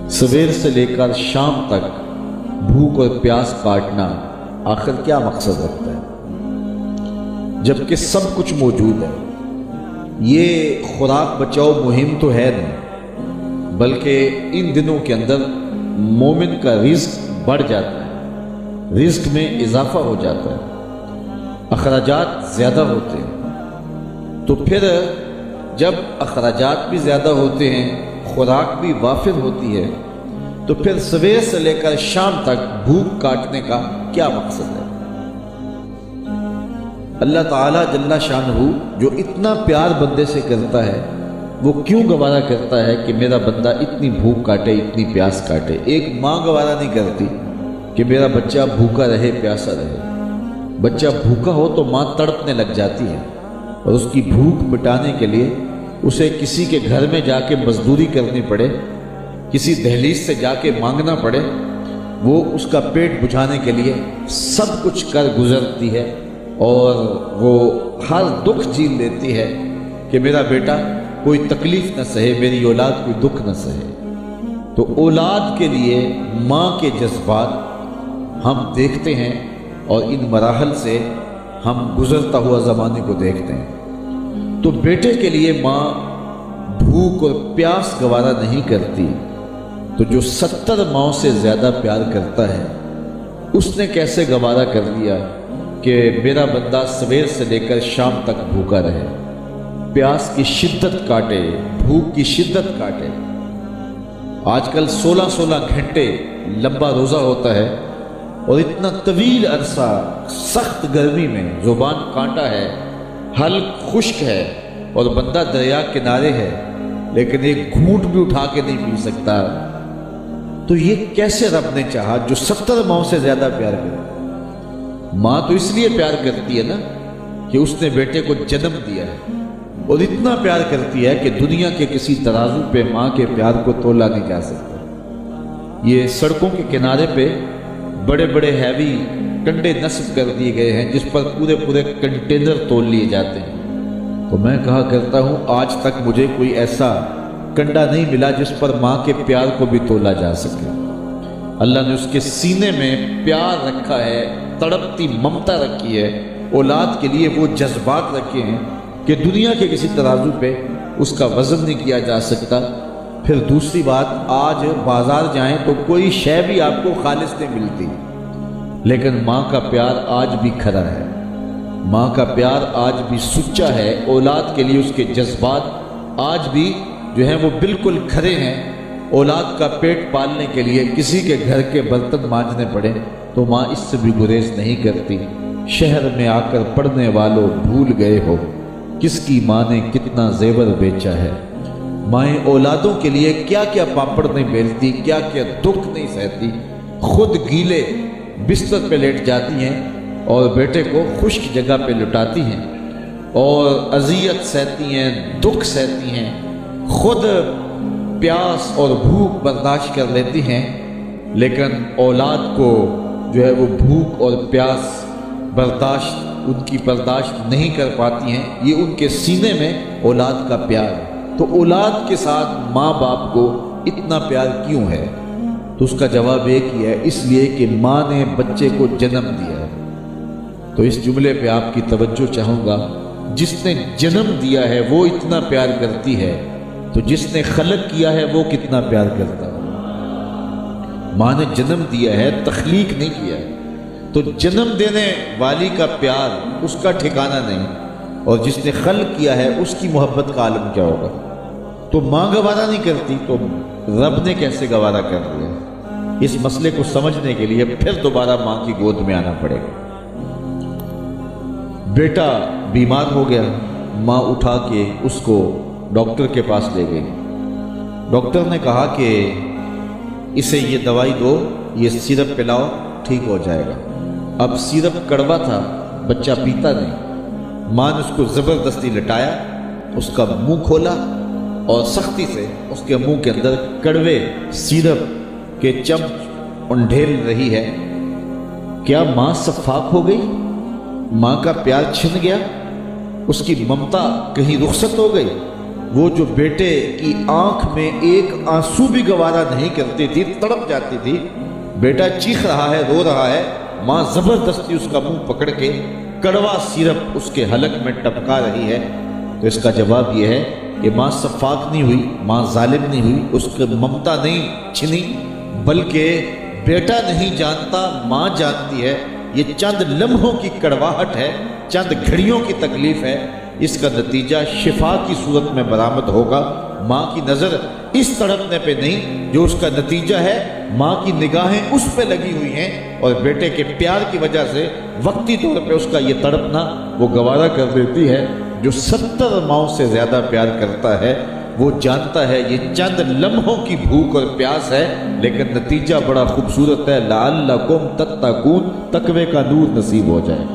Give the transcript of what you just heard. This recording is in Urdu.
سویر سے لے کر شام تک بھوک اور پیاس کاٹنا آخر کیا مقصد رکھتا ہے جبکہ سب کچھ موجود ہے؟ یہ خوراک بچاؤ مہم تو ہے نہیں، بلکہ ان دنوں کے اندر مومن کا رزق بڑھ جاتا ہے، رزق میں اضافہ ہو جاتا ہے، اخراجات زیادہ ہوتے ہیں۔ تو پھر جب اخراجات بھی زیادہ ہوتے ہیں، خوراک بھی وافر ہوتی ہے، تو پھر سویر سے لے کر شام تک بھوک کاٹنے کا کیا مقصد ہے؟ اللہ تعالیٰ جل شانہ جو اتنا پیار بندے سے کرتا ہے، وہ کیوں گوارا کرتا ہے کہ میرا بندہ اتنی بھوک کاٹے، اتنی پیاس کاٹے؟ ایک ماں گوارا نہیں کرتی کہ میرا بچہ بھوکا رہے، پیاسا رہے۔ بچہ بھوکا ہو تو ماں تڑپنے لگ جاتی ہے، اور اس کی بھوک مٹانے کے لیے اسے کسی کے گھر میں جا کے مزدوری کرنی پڑے، کسی دہلیز سے جا کے مانگنا پڑے، وہ اس کا پیٹ بجھانے کے لیے سب کچھ کر گزرتی ہے، اور وہ ہر دکھ جھیل لیتی ہے کہ میرا بیٹا کوئی تکلیف نہ سہے، میری اولاد کوئی دکھ نہ سہے۔ تو اولاد کے لیے ماں کے جذبات ہم دیکھتے ہیں، اور ان مراحل سے ہم گزرتا ہوا زمانے کو دیکھتے ہیں۔ تو بیٹے کے لیے ماں بھوک اور پیاس گوارا نہیں کرتی، تو جو 70 ماؤں سے زیادہ پیار کرتا ہے، اس نے کیسے گوارا کر لیا کہ میرا بندہ سویر سے لے کر شام تک بھوکا رہے، پیاس کی شدت کاٹے، بھوک کی شدت کاٹے۔ آج کل 16 گھنٹے لمبا روزہ ہوتا ہے، اور اتنا طویل عرصہ سخت گرمی میں زبان کانٹا ہے، حلق خشک ہے، اور بندہ دریا کنارے ہے، لیکن ایک گھونٹ بھی اٹھا کے نہیں پی سکتا۔ تو یہ کیسے رب نے چاہا جو 70 ماؤں سے زیادہ پیار کرے؟ ماں تو اس لیے پیار کرتی ہے نا کہ اس نے بیٹے کو جنم دیا ہے، اور اتنا پیار کرتی ہے کہ دنیا کے کسی ترازو پہ ماں کے پیار کو تولا نہیں جا سکتا۔ یہ سڑکوں کے کنارے پہ بڑے بڑے ہیوی کنڈے نصب کر دیے گئے ہیں، جس پر پورے کنٹینر تول لیے جاتے ہیں۔ تو میں کہا کرتا ہوں، آج تک مجھے کوئی ایسا کنڈا نہیں ملا جس پر ماں کے پیار کو بھی تولا جا سکے۔ اللہ نے اس کے سینے میں پیار رکھا ہے، تڑپتی ممتا رکھی ہے، اولاد کے لیے وہ جذبات رکھے ہیں کہ دنیا کے کسی ترازو پہ اس کا وزن نہیں کیا جا سکتا۔ پھر دوسری بات، آج بازار جائیں تو کوئی شے بھی آپ کو خالص نہیں ملتی، لیکن ماں کا پیار آج بھی کھرا ہے، ماں کا پیار آج بھی سچا ہے۔ اولاد کے لیے اس کے جذبات آج بھی جو ہیں وہ بالکل کھرے ہیں۔ اولاد کا پیٹ پالنے کے لیے کسی کے گھر کے برتن مانجنے پڑے تو ماں اس سے بھی گریز نہیں کرتی۔ شہر میں آ کر پڑھنے والوں بھول گئے ہو کس کی ماں نے کتنا زیور بیچا ہے۔ مائیں اولادوں کے لیے کیا کیا پاپڑ نہیں بیلتی، کیا کیا دکھ نہیں سہتی، خود گیلے بستر پہ لیٹ جاتی ہیں اور بیٹے کو خشک جگہ پہ لٹاتی ہیں، اور اذیت سہتی ہیں، دکھ سہتی ہیں، خود پیاس اور بھوک برداشت کر لیتی ہیں، لیکن اولاد کو جو ہے وہ بھوک اور پیاس ان کی برداشت نہیں کر پاتی ہیں۔ یہ ان کے سینے میں اولاد کا پیار ہے۔ تو اولاد کے ساتھ ماں باپ کو اتنا پیار کیوں ہے؟ تو اس کا جواب ایک ہی ہے، اس لیے کہ ماں نے بچے کو جنم دیا ہے۔ تو اس جملے پہ آپ کی توجہ چاہوں گا، جس نے جنم دیا ہے وہ اتنا پیار کرتی ہے، تو جس نے خلق کیا ہے وہ کتنا پیار کرتا ہے؟ ماں نے جنم دیا ہے، تخلیق نہیں کیا ہے، تو جنم دینے والی کا پیار اس کا ٹھکانہ نہیں، اور جس نے خلق کیا ہے اس کی محبت کا عالم کیا ہوگا؟ تو ماں گوارا نہیں کرتی تو رب نے کیسے گوارا کر لیا؟ اس مسئلے کو سمجھنے کے لیے پھر دوبارہ ماں کی گود میں آنا پڑے گا۔ بیٹا بیمار ہو گیا، ماں اٹھا کے اس کو ڈاکٹر کے پاس لے گئی۔ ڈاکٹر نے کہا کہ اسے یہ دوائی دو، یہ سیرپ پلاؤ، ٹھیک ہو جائے گا۔ اب سیرپ کڑوا تھا، بچہ پیتا نہیں۔ ماں نے اس کو زبردستی لٹایا، اس کا منہ کھولا، اور سختی سے اس کے منہ کے اندر کڑوے سیرپ کے چمچ انڈھیل رہی ہے۔ کیا ماں صفاق ہو گئی؟ ماں کا پیار چھن گیا؟ اس کی ممتا کہیں رخصت ہو گئی؟ وہ جو بیٹے کی آنکھ میں ایک آنسو بھی گوارا نہیں کرتی تھی، تڑپ جاتی تھی، بیٹا چیخ رہا ہے، رو رہا ہے، ماں زبردستی اس کا منہ پکڑ کے کڑوا سیرپ اس کے حلق میں ٹپکا رہی ہے، تو اس کا جواب یہ ہے کہ ماں سفاک نہیں ہوئی، ماں ظالم نہیں ہوئی، اس کے ممتا نہیں چھنی، بلکہ بیٹا نہیں جانتا، ماں جانتی ہے۔ یہ چند لمحوں کی کڑواہٹ ہے، چند گھڑیوں کی تکلیف ہے، اس کا نتیجہ شفا کی صورت میں برآمد ہوگا۔ ماں کی نظر اس تڑپنے پہ نہیں جو اس کا نتیجہ ہے، ماں کی نگاہیں اس پہ لگی ہوئی ہیں، اور بیٹے کے پیار کی وجہ سے وقتی طور پہ اس کا یہ تڑپنا وہ گوارا کر دیتی ہے۔ جو 70 ماؤں سے زیادہ پیار کرتا ہے وہ جانتا ہے یہ چند لمحوں کی بھوک اور پیاس ہے، لیکن نتیجہ بڑا خوبصورت ہے۔ لعلکم تتقون، تقوی کا نور نصیب ہو جائے۔